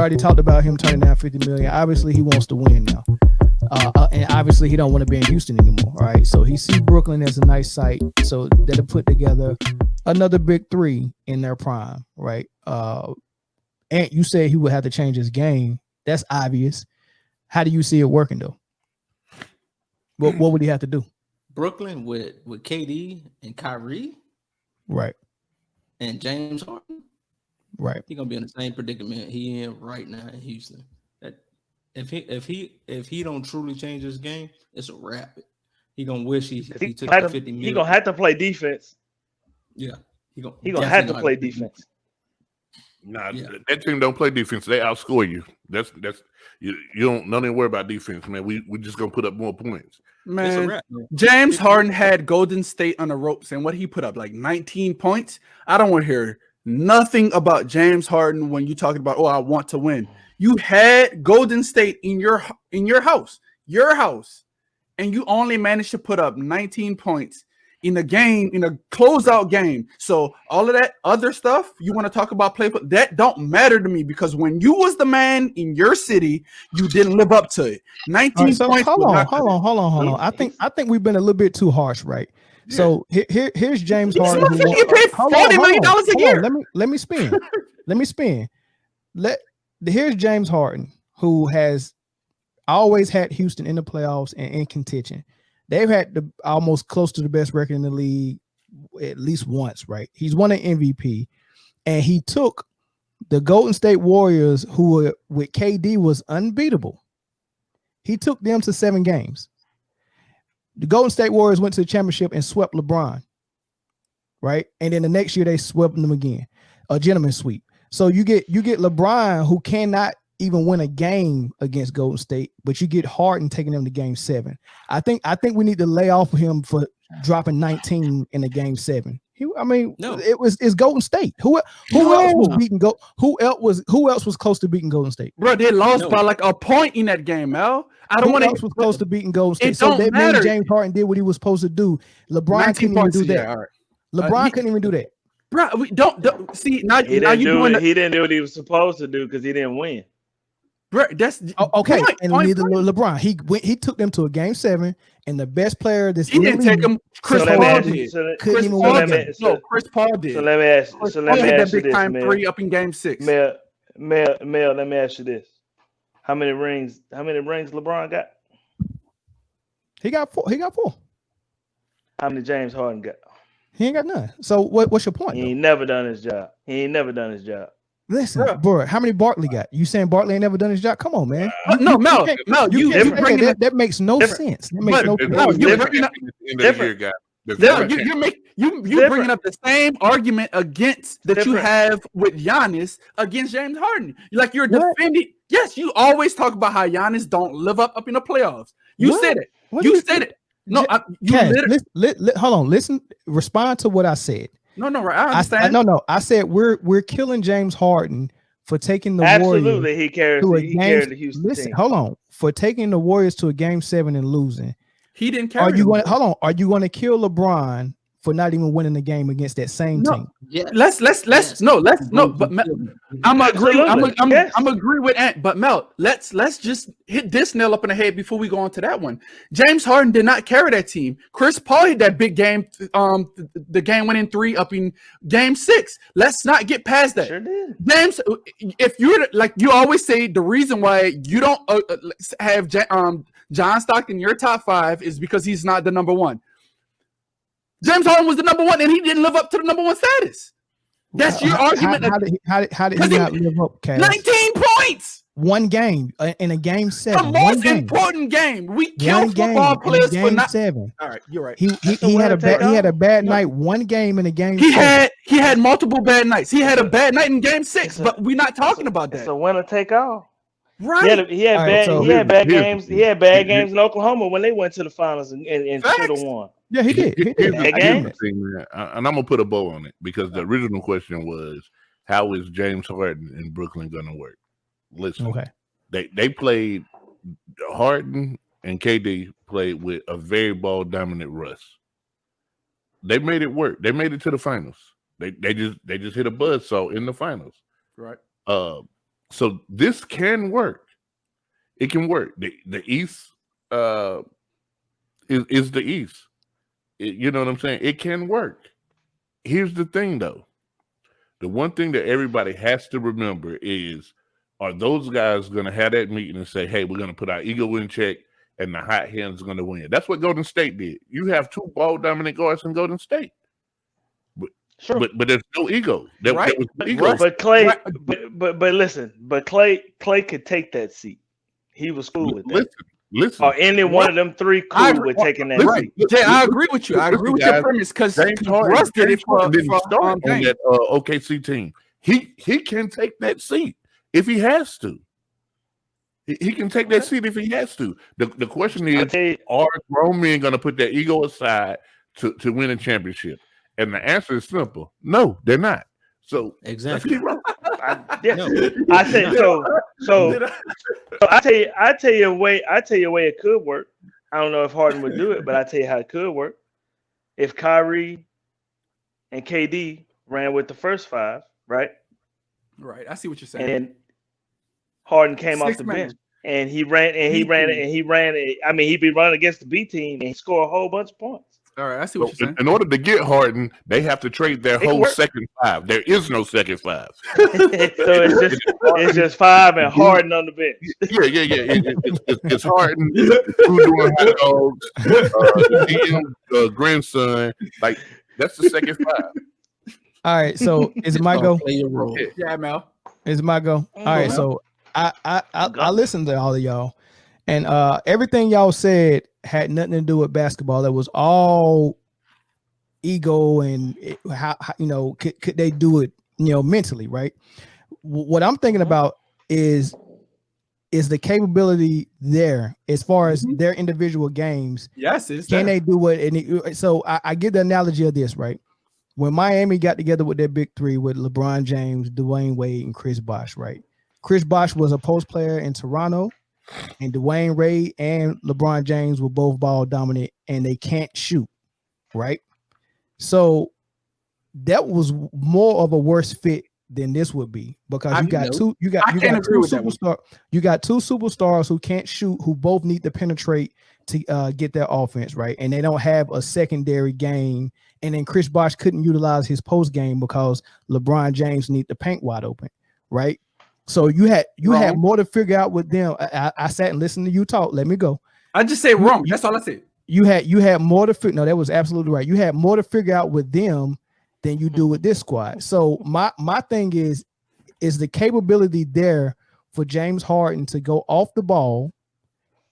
already talked about him turning down $50 million. Obviously, he wants to win now. And obviously he don't want to be in Houston anymore. All right. So he see Brooklyn as a nice site. So that'll put together another big three in their prime. Right. And you said he would have to change his game. That's obvious. How do you see it working though? What would he have to do? Brooklyn with KD and Kyrie. Right. And James Harden. Right. He's gonna be in the same predicament he in right now in Houston. That if he don't truly change his game, it's a wrap. He gonna wish he took the 50 million. He gonna have to play defense. Yeah, he gonna have to play defense. Nah, that team don't play defense. They outscore you. That's you don't even worry about defense, man. We just gonna put up more points. Man, James Harden had Golden State on the ropes, and what he put up, like 19 points. I don't want to hear nothing about James Harden when you talking about, oh, I want to win. You had Golden State in your house, and you only managed to put up 19 points in a game, in a closeout game. So all of that other stuff you want to talk about that don't matter to me, because when you was the man in your city, you didn't live up to it. 19 right, so points. Hold on. I think we've been a little bit too harsh, right? Yeah. So here's James Harden. You paid $40 million a year. Let me spin. Here's James Harden, who has always had Houston in the playoffs and in contention. They've had almost close to the best record in the league at least once, right? He's won an MVP, and he took the Golden State Warriors, who were, with KD, was unbeatable. He took them to 7 games. The Golden State Warriors went to the championship and swept LeBron, right? And then the next year they swept them again, a gentleman's sweep. So you get LeBron, who cannot even win a game against Golden State, but you get Harden taking them to game 7. I think we need to lay off of him for dropping 19 in a game 7. It's Golden State. Who else was beating Who else was close to beating Golden State? Bro, they lost by like a point in that game, Mel. Who else was close to beating Golden State? So that means James Harden did what he was supposed to do. LeBron couldn't even do that. Right. LeBron couldn't even do that. Bro, we don't see now. He didn't do what he was supposed to do because he didn't win. Bro, that's okay. And neither LeBron. He took them to a game 7, and the best player this he didn't take him. Chris Paul did. Chris Paul did. So let me ask you this, time Mel. 3 up in game 6. Mel, let me ask you this: How many rings LeBron got? He got 4. How many James Harden got? He ain't got none. So what's your point? He ain't never done his job. Listen, bro, how many Barkley got? You saying Barkley ain't never done his job? Come on, man. No, Mel, you bringing that makes no sense. That makes no sense. You're bringing up the same argument that you have with Giannis against James Harden. Like you're defending. Yes, you always talk about how Giannis don't live up in the playoffs. You said it. You said it. No, hold on. Listen. Respond to what I said. No, right. I understand. I said we're killing James Harden for taking the Warriors. Absolutely, he carried the Houston team. Hold on, for taking the Warriors to a game 7 and losing. He didn't carry. Are you going to kill LeBron for not even winning the game against that same team? Yeah. Let's but I'm agree with Ant, but Mel, let's just hit this nail up in the head before we go on to that one. James Harden did not carry that team. Chris Paul hit that big game, the game winning 3 up in game 6. Let's not get past that. Sure did. James, if you're like you always say, the reason why you don't have John Stockton in your top 5 is because he's not the number 1. James Harden was the number 1, and he didn't live up to the number 1 status. That's your argument. How did he not live up, Cass? 19 points. One game in a game 7. The most important game. We kill football players for not 7. All right, you're right. He had a bad night. One game in a game. He had multiple bad nights. He had a bad night in game 6, but we're not talking about that. It's a winner take all. Right. He had bad games. He had bad games in Oklahoma when they went to the finals and should have won. Yeah, he did. And I'm gonna put a bow on it because the original question was, how is James Harden in Brooklyn gonna work? Listen, okay. They played Harden and KD played with a very ball dominant Russ. They made it work. They made it to the finals. They just hit a buzzsaw in the finals. Right. So this can work. It can work. The East is the East. You know what I'm saying? It can work. Here's the thing, though. The one thing that everybody has to remember is, are those guys going to have that meeting and say, hey, we're going to put our ego in check and the hot hands are going to win? That's what Golden State did. You have 2 ball-dominant guards in Golden State. But there's no ego. There was no ego. But Clay, but listen, but Clay could take that seat. He was cool with that. Listen. Or any one of them 3 cool with taking that seat. Jay, I agree with you. I agree with your premise because Russ did it for didn't start on that OKC team. He can take that seat if he has to. He can take that seat if he has to. The question is, are grown men going to put their ego aside to win a championship? And the answer is simple. No, they're not. So exactly. I tell you a way it could work. I don't know if Harden would do it, but I tell you how it could work. If Kyrie and KD ran with the first 5, right? Right. I see what you're saying. And Harden came off the bench and he ran. I mean, he'd be running against the B team and he scored a whole bunch of points. All right, I see what you're saying. In order to get Harden, they have to trade their whole second 5. There is no second 5. So it's just 5 and Harden on the bench. Yeah. It's Harden, who doing hot dogs, the GM grandson. Like, that's the second 5. All right, so is it my go? Play your role. Yeah, Mel. Is it my go? All right, so I listened to all of y'all, and everything y'all said had nothing to do with basketball. It was all ego and how could they do it, mentally, right? What I'm thinking about is the capability there as far as their individual games. Yes, it's can they do it? So I give the analogy of this, right? When Miami got together with their big 3 with LeBron James, Dwayne Wade, and Chris Bosh, right? Chris Bosh was a post player in Toronto, and Dwayne Wade and LeBron James were both ball dominant, and they can't shoot, right? So that was more of a worse fit than this would be, because you got two superstars who can't shoot, who both need to penetrate to get their offense, right? And they don't have a secondary game. And then Chris Bosh couldn't utilize his post game because LeBron James need the paint wide open, right? So you had more to figure out with them. I sat and listened to you talk. Let me go. I just say wrong. That's all I said. You had more to figure. No, that was absolutely right. You had more to figure out with them than you do with this squad. So my thing is the capability there for James Harden to go off the ball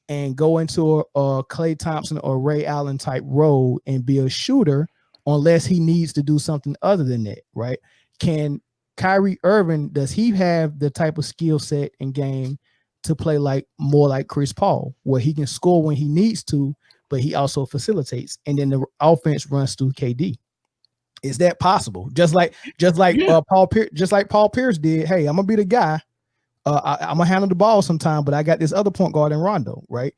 and go into a Klay Thompson or Ray Allen type role and be a shooter, unless he needs to do something other than that, right? Can Kyrie Irving, does he have the type of skill set and game to play more like Chris Paul, where he can score when he needs to, but he also facilitates, and then the offense runs through KD? Is that possible? Just like Paul Pierce did. Hey, I'm gonna be the guy. I'm gonna handle the ball sometime, but I got this other point guard in Rondo, right?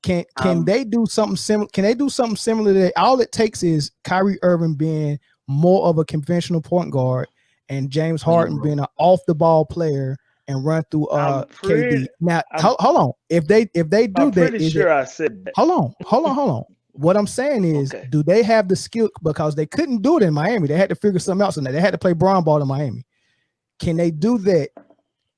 Can they do something similar? Can they do something similar to that? All it takes is Kyrie Irving being more of a conventional point guard and James Harden being an off the ball player and run through KD. Now, hold on. If they do that, I'm pretty sure I said that. Hold on. What I'm saying is, do they have the skill? Because they couldn't do it in Miami. They had to figure something else in there. They had to play brown ball in Miami. Can they do that?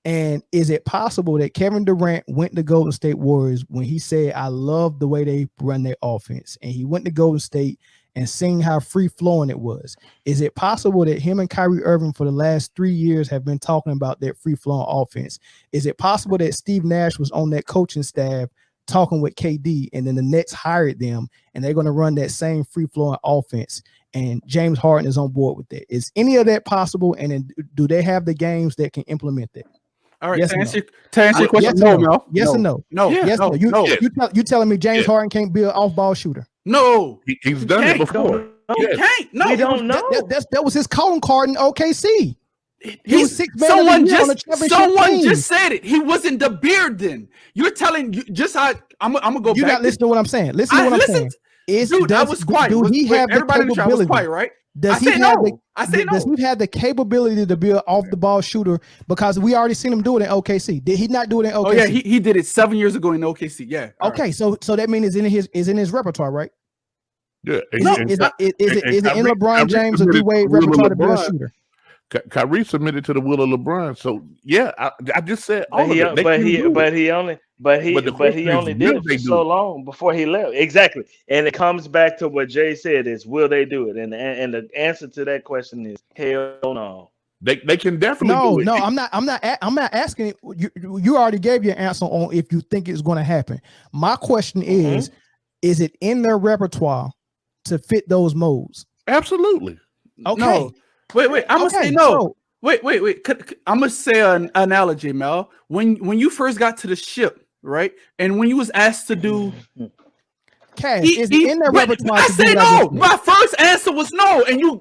And is it possible that Kevin Durant went to Golden State Warriors when he said, I love the way they run their offense, and he went to Golden State and seeing how free flowing it was? Is it possible that him and Kyrie Irving for the last 3 years have been talking about that free flowing offense? Is it possible that Steve Nash was on that coaching staff talking with KD, and then the Nets hired them and they're going to run that same free flowing offense, and James Harden is on board with that? Is any of that possible? And then do they have the games that can implement that? All right, yes to answer your question, yes no, Mel. Yes or no? No. Yes or no? You telling me James Harden can't be an off-ball shooter? No. He's done it before. He can't. No. We don't know. That was his calling card in OKC. He was sixth man someone on the championship team. just said it. He wasn't the beard then. You're telling you just how I'm gonna go You're back. not listening to what I'm saying. Listen to what I'm saying. Dude, I was quiet. Do he have the everybody in the chat was capability? quiet, right? Does I he said have no. I said Does no. he have the capability to be an off the ball shooter? Because we already seen him do it in OKC. Did he not do it in OKC? Oh yeah, he did it 7 years ago in OKC. Yeah. all Okay, right. so that means it's in his repertoire, right? Yeah. Is it in LeBron James or Kyrie D-Wade submitted to repertoire to be a LeBron. shooter? Kyrie submitted to the will of LeBron. So yeah, I just said all But of it. They can do it. he only But the question is, did will it they for do so it? long before he left. Exactly. And it comes back to what Jay said is will they do it? And the answer to that question is hell no. They can definitely do it. No, I'm not asking. You already gave your answer on if you think it's going to happen. My question is it in their repertoire to fit those modes? Absolutely. Okay. No. Wait. I'm gonna say no. So, Wait. I'm gonna say an analogy, Mel. When you first got to the ship, right, and when you was asked to do, Cash, is it in their repertoire? I to do say what I no. just said? My first answer was no, and you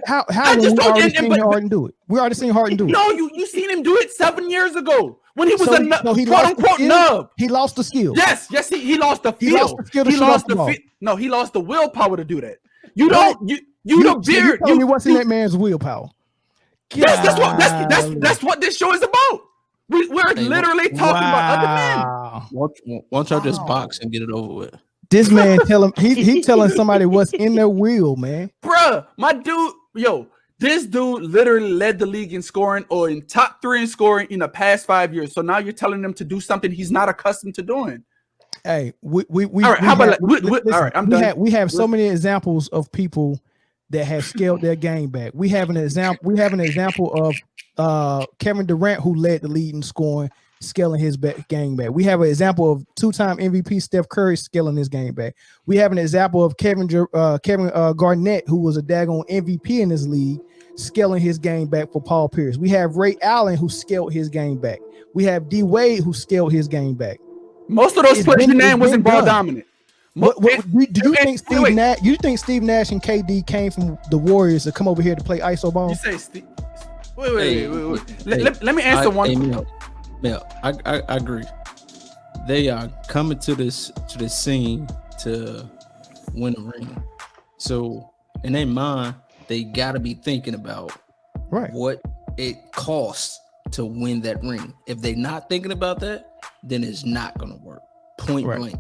How I when just we don't- already and- seen but- Harden do it? We already seen Harden do it. No, you seen him do it 7 years ago when he was So a he quote lost the unquote skill? nub. He lost the skill. Yes, he lost the He feel. lost the skill to shoot off the ball. No, he lost the willpower to do that. You What? don't you the So beard. telling me what's in that man's willpower? Yes, that's what this show is about. We're Hey, literally talking about other men. Wow. Why don't y'all just Wow. box and get it over with? This man he telling somebody what's in their will, man. Bruh, my dude, this dude literally led the league in scoring or in top 3 in scoring in the past 5 years. So now you're telling him to do something he's not accustomed to doing. Hey, we All right, how about listen, all right, I'm done. We have so many examples of people that have scaled their game back. We have an example of Kevin Durant, who led the lead in scoring, scaling his game back. We have an example of 2-time MVP Steph Curry scaling his game back. We have an example of Kevin Garnett, who was a daggone MVP in this league, scaling his game back for Paul Pierce. We have Ray Allen, who scaled his game back. We have D Wade, who scaled his game back. Most of those players' name wasn't ball done. dominant. Do you think Steve wait. Nash? You think Steve Nash and KD came from the Warriors to come over here to play ISO ball? You say Steve. Wait. Hey, Let me answer one. Mel, I agree. They are coming to this scene to win a ring. So in their mind, they gotta be thinking about Right. what it costs to win that ring. If they're not thinking about that, then it's not gonna work. Point Right. blank.